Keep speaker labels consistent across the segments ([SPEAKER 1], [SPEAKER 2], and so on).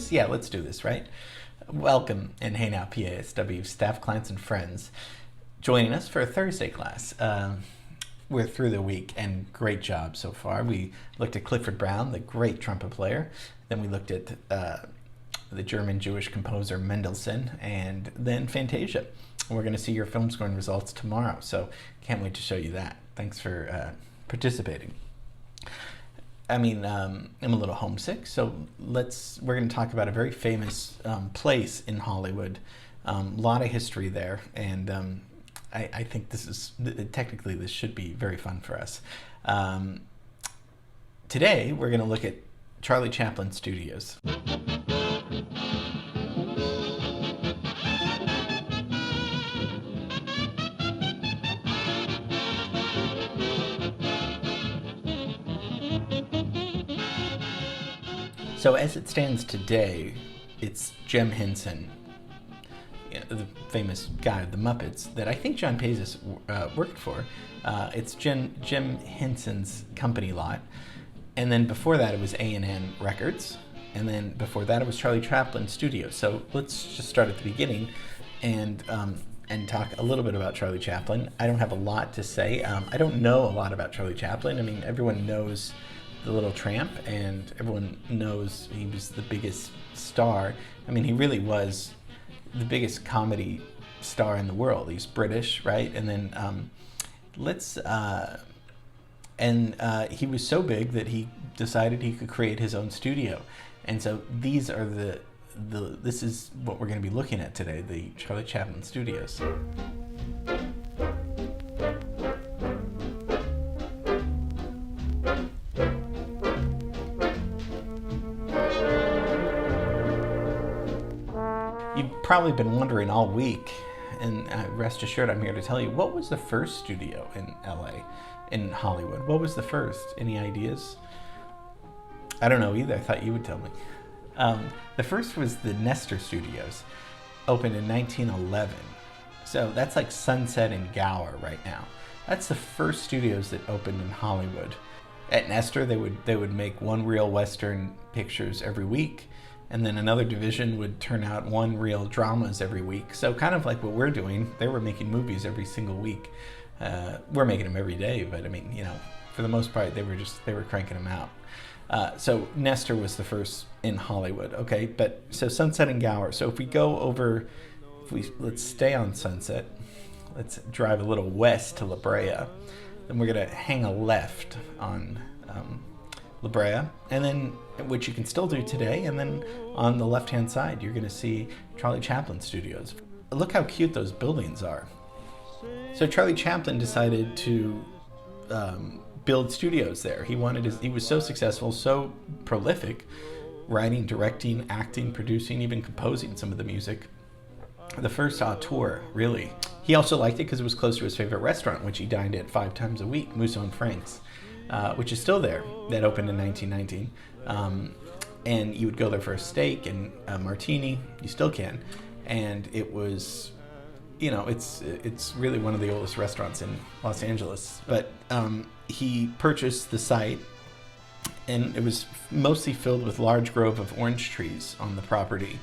[SPEAKER 1] this? Yeah, let's do this, right? Welcome, and hey now, PASW staff, clients, and friends joining us for a Thursday class. We're through the week, and great job so far. We looked at Clifford Brown, the great trumpet player. Then we looked at the German Jewish composer Mendelssohn, and then Fantasia. We're going to see your film scoring results tomorrow, so can't wait to show you that. Thanks for participating. I'm a little homesick, so we're going to talk about a very famous place in Hollywood. A lot of history there, and I think technically this should be very fun for us. Today, we're going to look at Charlie Chaplin Studios. So as it stands today, it's Jim Henson, the famous guy of the Muppets, that I think John Pazis worked for. It's Jim Henson's company lot. And then before that, it was A&N Records. And then before that, it was Charlie Chaplin Studios. So let's just start at the beginning and talk a little bit about Charlie Chaplin. I don't have a lot to say. I don't know a lot about Charlie Chaplin. I mean, everyone knows The Little Tramp, and everyone knows he was the biggest star. I mean, he really was the biggest comedy star in the world. He's British, right? And then he was so big that he decided he could create his own studio. And so these are this is what we're going to be looking at today, the Charlie Chaplin Studios. You've probably been wondering all week, and rest assured I'm here to tell you, what was the first studio in LA, in Hollywood? What was the first? Any ideas? I don't know either. I thought you would tell me. The first was the Nestor Studios, opened in 1911. So that's like Sunset and Gower right now. That's the first studios that opened in Hollywood. At Nestor, they would make one reel Western pictures every week, and then another division would turn out one reel dramas every week. So kind of like what we're doing, they were making movies every single week. We're making them every day, but I mean, for the most part, they were cranking them out. So Nestor was the first in Hollywood, okay? But so Sunset and Gower. So if we go over, let's stay on Sunset. Let's drive a little west to La Brea. Then we're gonna hang a left on La Brea, and then, which you can still do today, and then on the left-hand side, you're gonna see Charlie Chaplin Studios. Look how cute those buildings are. So Charlie Chaplin decided to build studios there. He was so successful, so prolific, writing, directing, acting, producing, even composing some of the music. The first auteur, really. He also liked it because it was close to his favorite restaurant, which he dined at 5 times a week, Musso and Frank's, which is still there. That opened in 1919. And you would go there for a steak and a martini. You still can. And it was, it's really one of the oldest restaurants in Los Angeles. But he purchased the site, and it was mostly filled with large grove of orange trees on the property.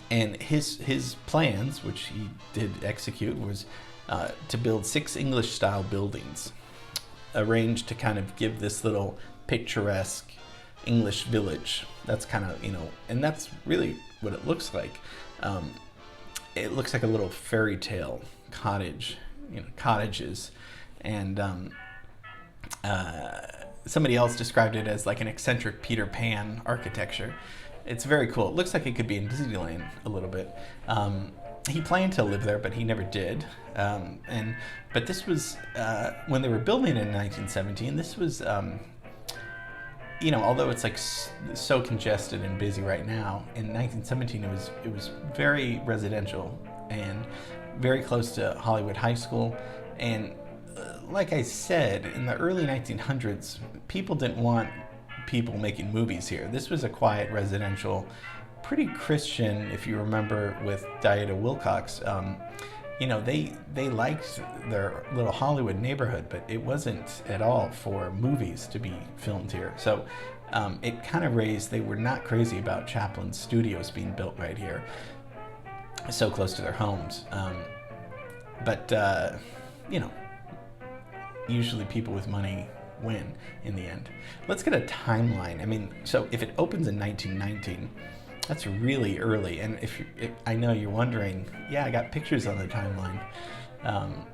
[SPEAKER 1] And his plans, which he did execute, was to build 6 English-style buildings, arranged to kind of give this little picturesque English village. That's kind of, and that's really what it looks like. It looks like a little fairy tale cottage, cottages. And somebody else described it as like an eccentric Peter Pan architecture. It's very cool. It looks like it could be in Disneyland a little bit. He planned to live there, but he never did. But this was, when they were building it in 1917, this was, although it's like so congested and busy right now, in 1917 it was very residential and very close to Hollywood High School. And like I said, in the early 1900s, people didn't want people making movies here. This was a quiet residential, pretty Christian, if you remember, with Dieta Wilcox. They liked their little Hollywood neighborhood, but it wasn't at all for movies to be filmed here. So it kind of raised, they were not crazy about Chaplin's studios being built right here, so close to their homes. But you know, usually people with money win in the end. Let's get a timeline. I mean, so if it opens in 1919, that's really early. And if I know you're wondering, yeah, I got pictures on the timeline.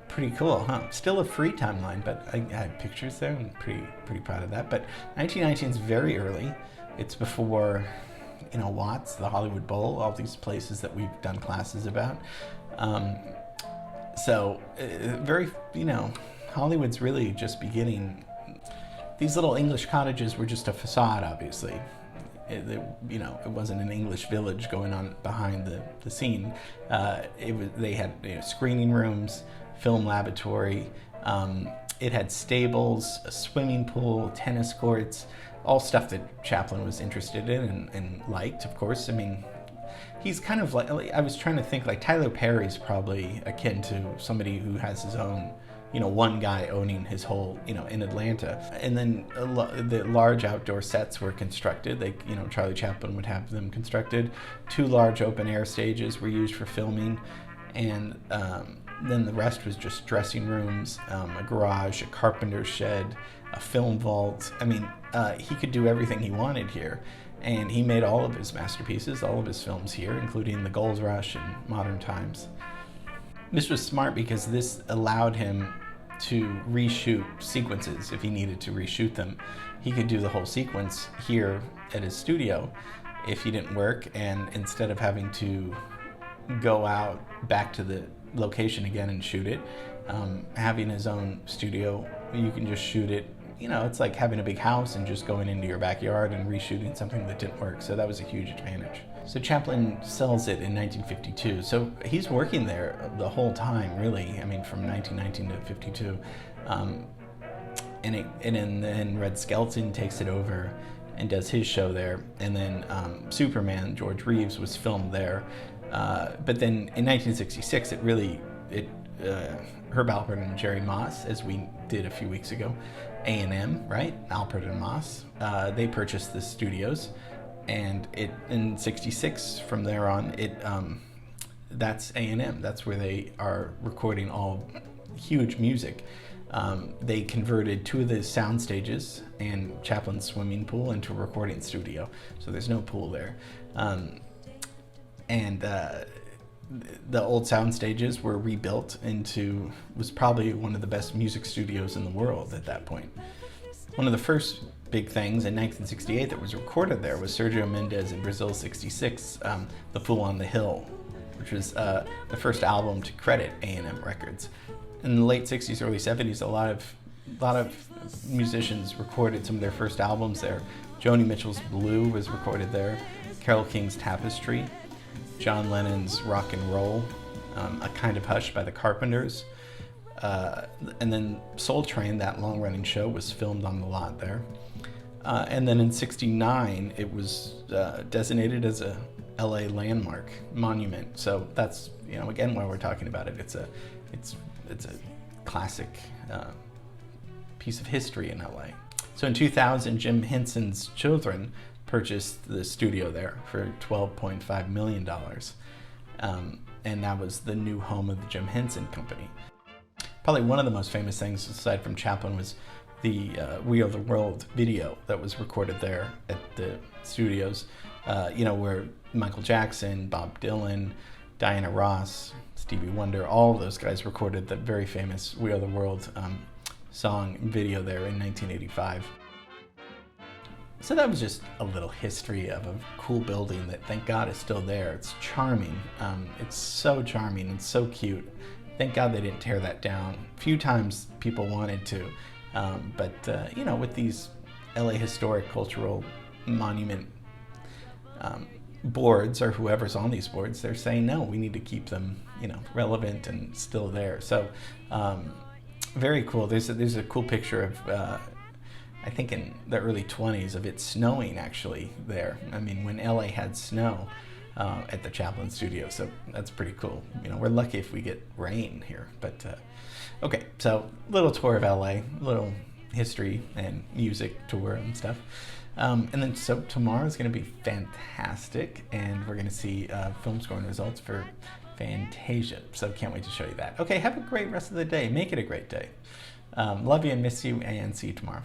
[SPEAKER 1] Pretty cool, huh? Still a free timeline, but I had pictures there. I'm pretty proud of that. But 1919 is very early. It's before, you know, Watts, the Hollywood Bowl, all these places that we've done classes about. So very, you know, Hollywood's really just beginning. These little English cottages were just a facade, obviously. You know, it wasn't an English village going on behind the scene. They had, you know, screening rooms, film laboratory. It had stables, a swimming pool, tennis courts, all stuff that Chaplin was interested in and liked, of course. I mean, he's kind of like, I was trying to think, like Tyler Perry's probably akin to somebody who has his own, you know, one guy owning his whole, you know, in Atlanta. And then the large outdoor sets were constructed. They, you know, Charlie Chaplin would have them constructed. 2 large open air stages were used for filming. And then the rest was just dressing rooms, a garage, a carpenter's shed, a film vault. I mean, he could do everything he wanted here. And he made all of his masterpieces, all of his films here, including The Gold Rush and Modern Times. This was smart because this allowed him to reshoot sequences if he needed to reshoot them. He could do the whole sequence here at his studio if he didn't work, and instead of having to go out back to the location again and shoot it, having his own studio, you can just shoot it. You know, it's like having a big house and just going into your backyard and reshooting something that didn't work. So that was a huge advantage. So Chaplin sells it in 1952. So he's working there the whole time, really. I mean, from 1919 to 52. And then Red Skelton takes it over and does his show there. And then Superman, George Reeves, was filmed there. But then in 1966, Herb Alpert and Jerry Moss, as we did a few weeks ago, A&M, right? Alpert and Moss, they purchased the studios, and it in '66 from there on, that's A&M. That's where they are recording all huge music. They converted 2 of the sound stages and Chaplin's swimming pool into a recording studio, so there's no pool there. The old sound stages were rebuilt into, was probably one of the best music studios in the world at that point. One of the first big things in 1968 that was recorded there was Sergio Mendes in Brazil '66, The Fool on the Hill, which was the first album to credit A&M Records. In the late '60s, early '70s, a lot of musicians recorded some of their first albums there. Joni Mitchell's Blue was recorded there, Carole King's Tapestry, John Lennon's Rock and Roll, A Kind of Hush by the Carpenters, and then Soul Train, that long-running show, was filmed on the lot there. And then in '69, it was designated as a LA landmark monument. So that's, you know, again, why we're talking about it. It's a classic piece of history in LA. So in 2000, Jim Henson's children purchased the studio there for $12.5 million. And that was the new home of the Jim Henson Company. Probably one of the most famous things, aside from Chaplin, was the We Are the World video that was recorded there at the studios, where Michael Jackson, Bob Dylan, Diana Ross, Stevie Wonder, all of those guys recorded the very famous We Are the World song video there in 1985. So that was just a little history of a cool building that, thank God, is still there. It's charming. It's so charming and so cute. Thank God they didn't tear that down. A few times people wanted to, but with these LA Historic Cultural Monument boards, or whoever's on these boards, they're saying, no, we need to keep them, relevant and still there. So very cool. There's a cool picture of, I think in the early 20s, of it snowing actually there. I mean, when LA had snow at the Chaplin studio, so that's pretty cool. We're lucky if we get rain here. But okay, so little tour of LA, little history and music tour and stuff. And then so tomorrow is going to be fantastic, and we're going to see film scoring results for Fantasia. So can't wait to show you that. Okay, have a great rest of the day. Make it a great day. Love you and miss you, and see you tomorrow.